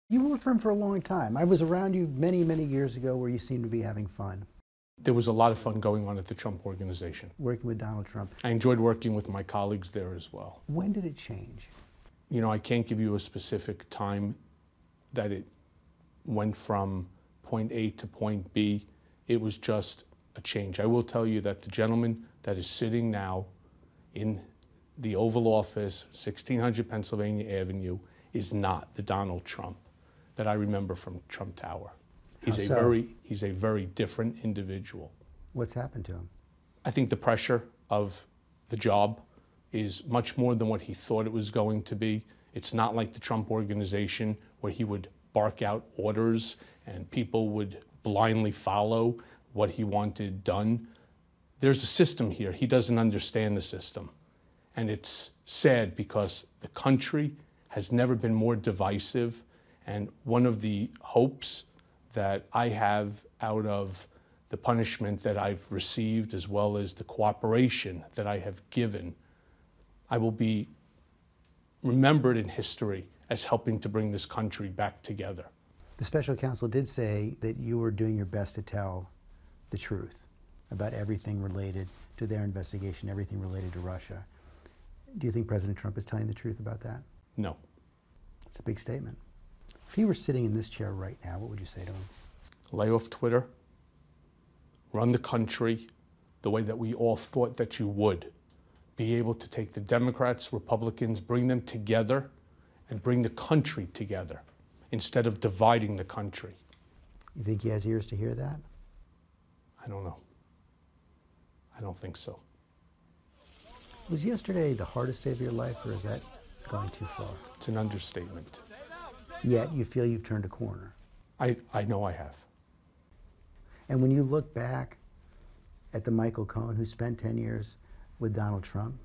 You worked for him for a long time. I was around you many, many years ago where you seemed to be having fun. There was a lot of fun going on at the Trump Organization. Working with Donald Trump. I enjoyed working with my colleagues there as well. When did it change? You know, I can't give you a specific time that it went from point A to point B. It was just a change. I will tell you that the gentleman that is sitting now in the Oval Office, 1600 Pennsylvania Avenue, is not the Donald Trump that I remember from Trump Tower. He's a very different individual. What's happened to him? I think the pressure of the job is much more than what he thought it was going to be. It's not like the Trump Organization where he would bark out orders and people would blindly follow what he wanted done. There's a system here. He doesn't understand the system. And it's sad because the country has never been more divisive. And one of the hopes that I have out of the punishment that I've received, as well as the cooperation that I have given, I will be remembered in history as helping to bring this country back together. The special counsel did say that you were doing your best to tell the truth about everything related to their investigation, everything related to Russia. Do you think President Trump is telling the truth about that? No. It's a big statement. If he were sitting in this chair right now, what would you say to him? Lay off Twitter, run the country the way that we all thought that you would. Be able to take the Democrats, Republicans, bring them together and bring the country together instead of dividing the country. You think he has ears to hear that? I don't know. I don't think so. Was yesterday the hardest day of your life, or is that going too far? It's an understatement. Yet you feel you've turned a corner. I know I have. And when you look back at the Michael Cohen who spent 10 years with Donald Trump,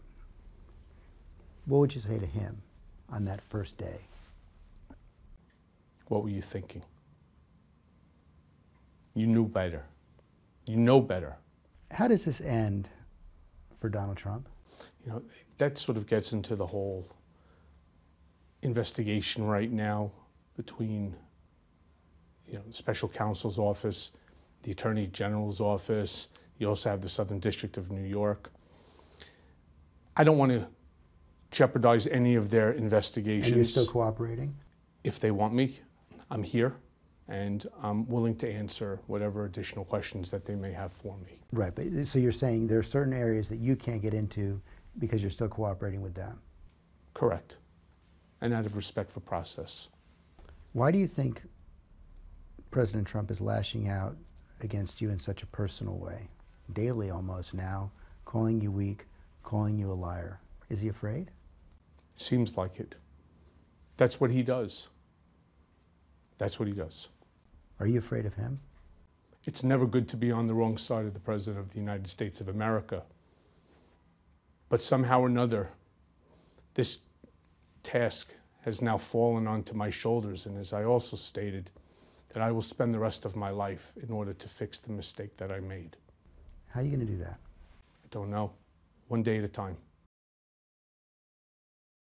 what would you say to him on that first day? What were you thinking? You knew better. You know better. How does this end for Donald Trump? You know, that sort of gets into the whole investigation right now between, the special counsel's office, the attorney general's office. You also have the Southern District of New York. I don't want to jeopardize any of their investigations. And you're still cooperating? If they want me, I'm here, and I'm willing to answer whatever additional questions that they may have for me. Right, but so you're saying there are certain areas that you can't get into because you're still cooperating with them? Correct, and out of respect for process. Why do you think President Trump is lashing out against you in such a personal way, daily almost now, calling you weak, calling you a liar? Is he afraid? Seems like it. That's what he does. That's what he does. Are you afraid of him? It's never good to be on the wrong side of the President of the United States of America. But somehow or another, this task has now fallen onto my shoulders. And as I also stated, that I will spend the rest of my life in order to fix the mistake that I made. How are you going to do that? I don't know. One day at a time.